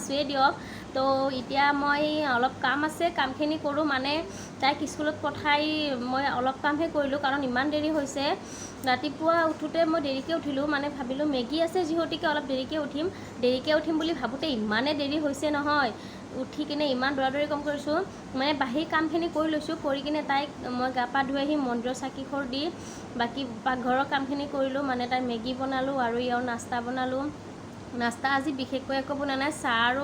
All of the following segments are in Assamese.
আছোৱেই দিয়ক। তো এতিয়া মই অলপ কাম আছে, কামখিনি কৰোঁ। মানে তাইক স্কুলত পঠাই মই অলপ কামহে কৰিলোঁ, কাৰণ ইমান দেৰি হৈছে। ৰাতিপুৱা উঠোঁতে মই দেৰিকৈ উঠিলোঁ, মানে ভাবিলোঁ মেগী আছে যিহেতুকে অলপ দেৰিকৈ উঠিম বুলি ভাবোঁতে ইমানেই দেৰি হৈছে নহয়। উঠি কিনে ইমান দৌৰা কাম কৰিছোঁ, মানে বাহিৰ কামখিনি কৰি লৈছোঁ। কৰি কিনে তাইক মই গা পা ধুই আহি মন্দিৰৰ চাকিখোৰ দি বাকী পাকঘৰৰ কামখিনি কৰিলোঁ। মানে তাই মেগী বনালোঁ আৰু ইয়াৰ নাস্তা বনালোঁ। নাস্তা আজি বিশেষকৈ একো বনোৱা নাই, চাহ আৰু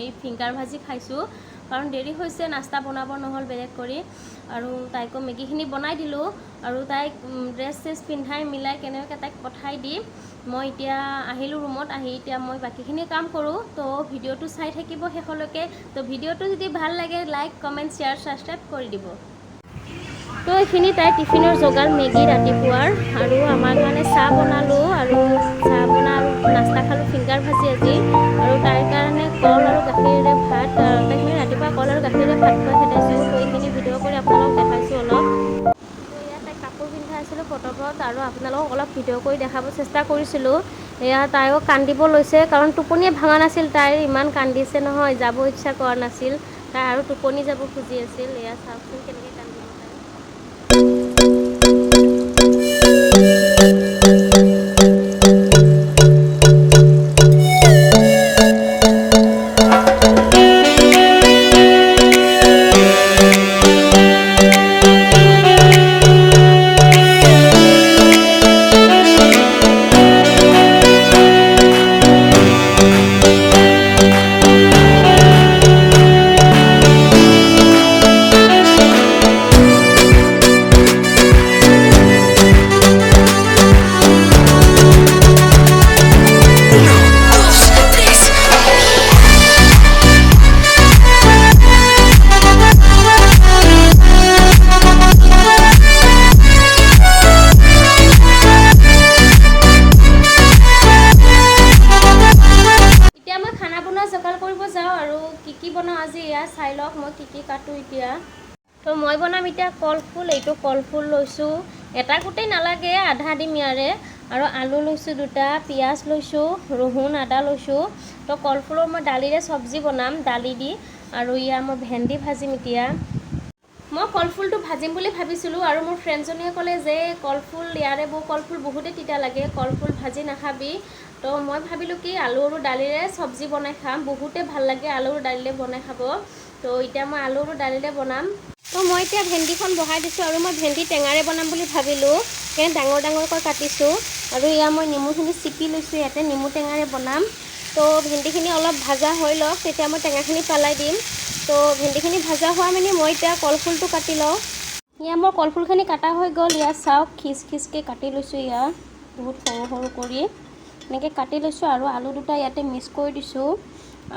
এই ফিংগাৰ ভাজি খাইছোঁ, কাৰণ দেৰি হৈছে, নাস্তা বনাব নহ'ল বেলেগ কৰি। আৰু তাইকো মেগীখিনি বনাই দিলোঁ আৰু তাইক ড্ৰেছ চেছ পিন্ধাই মিলাই কেনেকৈ তাইক পঠাই দি মই এতিয়া আহিলোঁ ৰুমত। আহি এতিয়া মই বাকীখিনি কাম কৰোঁ। তো ভিডিঅ'টো চাই থাকিব শেষলৈকে। তো ভিডিঅ'টো যদি ভাল লাগে লাইক কমেণ্ট শ্বেয়াৰ ছাবস্ক্ৰাইব কৰি দিব। তো এইখিনি তাই টিফিনৰ যোগাৰ মেগী ৰাতিপুৱাৰ, আৰু আমাৰ কাৰণে চাহ বনালোঁ আৰু চাহ বনাই আৰু নাস্তা খালোঁ ফিংগাৰ ভাজি আজি। আৰু তাইৰ কাৰণে কল আৰু গাখীৰেৰে ভাত, তাইক মানে ৰাতিপুৱা কল আৰু গাখীৰেৰে ভাত খুৱাই খেদাইছোঁ। তো এইখিনি ভিডিঅ' কৰি আপোনালোকক দেখাইছোঁ অলপ। তো এয়া তাইক কাপোৰ পিন্ধাই আছিলোঁ ফটোত, আৰু আপোনালোকক অলপ ভিডিঅ' কৰি দেখাব চেষ্টা কৰিছিলোঁ। এয়া তাইও কান্দিব লৈছে, কাৰণ টোপনিয়ে ভাঙা নাছিল তাইৰ, ইমান কান্দিছে নহয়, যাব ইচ্ছা কৰা নাছিল তাই, আৰু টোপনি যাব খুজি আছিল। এয়া চাওকচোন কেনেকৈ কান্দিব তাই। বনাওঁ আজি এয়া চাই লওক, মই কি কাটোঁ এতিয়া। তো মই বনাম এতিয়া কলফুল। এইটো কলফুল লৈছোঁ, এটা গোটেই নালাগে, আধা দিম ইয়াৰে। আৰু আলু লৈছোঁ দুটা, পিঁয়াজ লৈছোঁ, ৰহুন আদা লৈছোঁ। তো কলফুলৰ মই দালিৰে চব্জি বনাম, দালি দি। আৰু ইয়াৰ মই ভেন্দি ভাজিম এতিয়া। মই কলফুলটো ভাজিম বুলি ভাবিছিলোঁ, আৰু মোৰ ফ্ৰেণ্ডজনীয়ে ক'লে যে কলফুল ইয়াৰে কলফুল বহুতেই তিতা লাগে, কলফুল ভাজি নাখাবি। তো মই ভাবিলোঁ কি আলু আৰু দালিৰে চব্জি বনাই খাম, বহুতেই ভাল লাগে আলু আৰু দালিৰে বনাই খাব। তো এতিয়া মই আলু আৰু দালিৰে বনাম। তো মই এতিয়া ভেন্দিখন বহাই দিছোঁ, আৰু মই ভেন্দি টেঙাৰে বনাম বুলি ভাবিলোঁ, সেইকাৰণে ডাঙৰ ডাঙৰকৈ কাটিছোঁ। আৰু ইয়াৰ মই নেমুখিনি চিপি লৈছোঁ, ইয়াতে নেমু টেঙাৰে বনাম। তো ভেন্দিখিনি অলপ ভাজা হৈ লওক, তেতিয়া মই টেঙাখিনি পেলাই দিম। তো ভেন্দিখিনি ভাজা হোৱা মানে মই এতিয়া কলফুলটো কাটি লওঁ। ইয়াৰ মোৰ কলফুলখিনি কাটা হৈ গ'ল। ইয়াৰ চাওক খিচকৈ কাটি লৈছোঁ, ইয়াৰ বহুত সৰু সৰু কৰি এনেকৈ কাটি লৈছোঁ। আৰু আলু দুটা ইয়াতে মিক্স কৰি দিছোঁ,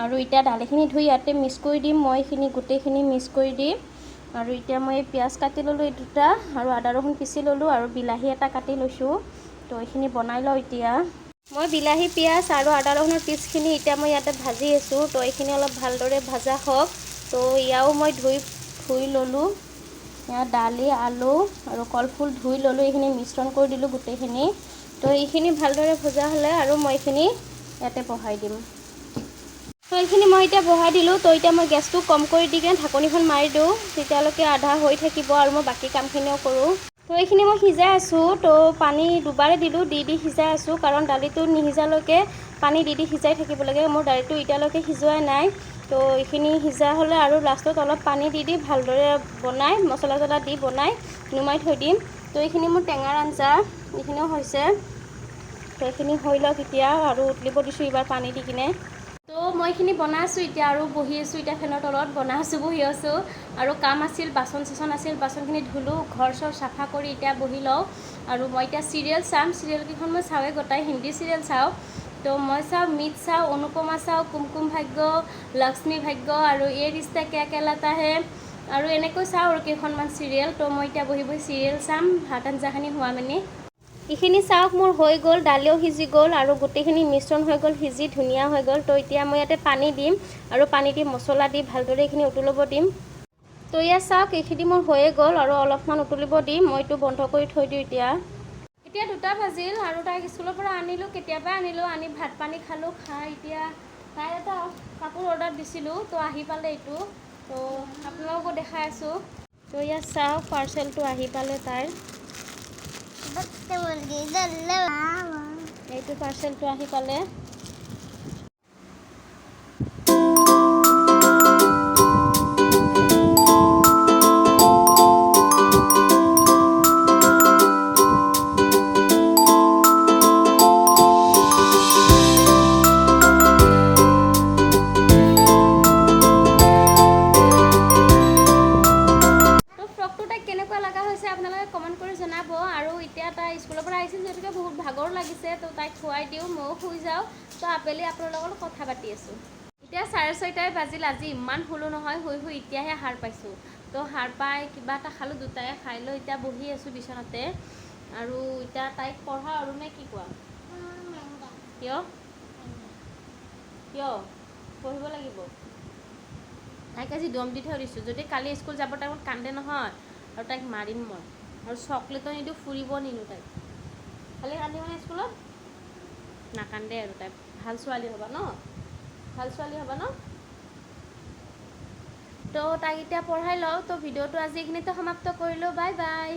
আৰু এতিয়া দালিখিনি ধুই ইয়াতে মিক্স কৰি দিম। মই এইখিনি গোটেইখিনি মিক্স কৰি দিম। আৰু এতিয়া মই পিঁয়াজ কাটি ল'লোঁ এই দুটা, আৰু আদা ৰহুন পিচি ল'লোঁ, আৰু বিলাহী এটা কাটি লৈছোঁ। তো এইখিনি বনাই লওঁ এতিয়া। মই বিলাহী পিঁয়াজ আৰু আদা ৰহুনৰ পিচখিনি এতিয়া মই ইয়াতে ভাজি আছোঁ। তো এইখিনি অলপ ভালদৰে ভাজা হওক। তো ইয়াও মই ধুই ল'লোঁ। ইয়াত দালি আলু আৰু কলফুল ধুই ল'লোঁ, এইখিনি মিশ্ৰণ কৰি দিলোঁ গোটেইখিনি। তো এইখিনি ভালদৰে ভজা হ'লে আৰু মই এইখিনি ইয়াতে বহাই দিম। তো এইখিনি মই এতিয়া বহাই দিলোঁ। তো এতিয়া মই গেছটো কম কৰি দি কিনে ঢাকনিখন মাৰি দিওঁ, তেতিয়ালৈকে আধা হৈ থাকিব আৰু মই বাকী কামখিনিও কৰোঁ। তো এইখিনি মই সিজাই আছোঁ। তো পানী দুবাৰে দিলোঁ, দি সিজাই আছোঁ, কাৰণ দালিটো নিসিজালৈকে পানী দি সিজাই থাকিব লাগে। মোৰ দালিটো এতিয়ালৈকে সিজোৱাই নাই। তো এইখিনি সিজা হ'লে আৰু লাষ্টত অলপ পানী দি ভালদৰে বনাই মছলা চছলা দি বনাই নুমাই থৈ দিম। তো এইখিনি মোৰ টেঙাৰ আঞ্জা, এইখিনিও হৈছে। তো এইখিনি হৈ লওক এতিয়া, আৰু উতলিব দিছোঁ এইবাৰ পানী দি কিনে। তো মই এইখিনি বনাই আছোঁ এতিয়া, আৰু বহি আছোঁ এতিয়া ফেনৰ তলত, বনাই আছোঁ বহি আছোঁ। আৰু কাম আছিল, বাচন চাচন আছিল, বাচনখিনি ধুলোঁ, ঘৰ চৰ চাফা কৰি এতিয়া বহি লওঁ। আৰু মই এতিয়া চিৰিয়েল চাম, চিৰিয়েলকেইখন মই চাওঁৱেই গোটাই, হিন্দী চিৰিয়েল চাওঁ। তো মই চাওঁ মিট চাওঁ, অনুপমা চাওঁ, কুমকুম ভাগ্য, লক্ষ্মী ভাগ্য, আৰু ये रिश्ता क्या कहलाता है, আৰু এনেকৈ চাওঁ আৰু কেইখনমান চিৰিয়েল। তো মই এতিয়া বহি বহি চিৰিয়েল চাম, ভাত আঞ্জাখিনি হোৱা মানে। এইখিনি চাওক মোৰ হৈ গ'ল, দালিও সিজি গ'ল, আৰু গোটেইখিনি মিশ্ৰণ হৈ গ'ল, সিজি ধুনীয়া হৈ গ'ল। তো এতিয়া মই ইয়াতে পানী দিম, আৰু পানী দি মছলা দি ভালদৰে এইখিনি উতলিব দিম। তো ইয়াত চাওক এইখিনি মোৰ হৈয়ে গ'ল, আৰু অলপমান উতলিব দিম। মই এইটো বন্ধ কৰি থৈ দিওঁ এতিয়া। এতিয়া 2টা বাজিল, আৰু তাইক স্কুলৰ পৰা আনিলোঁ, কেতিয়াবা আনিলোঁ, আনি ভাত পানী খালোঁ। খাই এতিয়া তাইৰ এটা কাপোৰ অৰ্ডাৰ দিছিলোঁ তো আহি পালে এইটো তো আপোনালোকো দেখাই আছোঁ তো ইয়াত চাওক পাৰ্চেলটো আহি পালে তাইৰ এইটো পাৰ্চেলটো আহি পালে কেনেকুৱা লগা হৈছে আপোনালোকে কমেণ্ট কৰি জনাব আৰু এতিয়া তাই স্কুলৰ পৰা আহিছিল যিহেতুকে বহুত ভাগৰ লাগিছে তো তাইক খুৱাই দিওঁ ময়ো শুই যাওঁ তো আবেলি আপোনালোকৰ লগত কথা পাতি আছোঁ এতিয়া 6:30 বাজিল আজি ইমান শুলো নহয় শুই শুই এতিয়াহে সাৰ পাইছোঁ তো সাৰ পাই কিবা এটা খালোঁ দুটাই খাই লৈ এতিয়া বহি আছোঁ বিচনাতে আৰু এতিয়া তাইক পঢ়া আৰু নে কি কোৱা কিয় কিয় পঢ়িব লাগিব তাইক আজি দম দি থৈ দিছোঁ যদি কালি স্কুল যাব টাইমত কান্দে নহয় আৰু তাইক মাৰিম মই আৰু চকলেটো নিদিওঁ ফুৰিব নিনিওঁ তাইক খালি কান্দিব নে স্কুলত নাকান্দে আৰু তাই ভাল ছোৱালী হ'বা ন ভাল ছোৱালী হ'বা ন তো তাইক এতিয়া পঢ়াই লওঁ তো ভিডিঅ'টো আজি এইখিনিতে সমাপ্ত কৰিলোঁ বাই বাই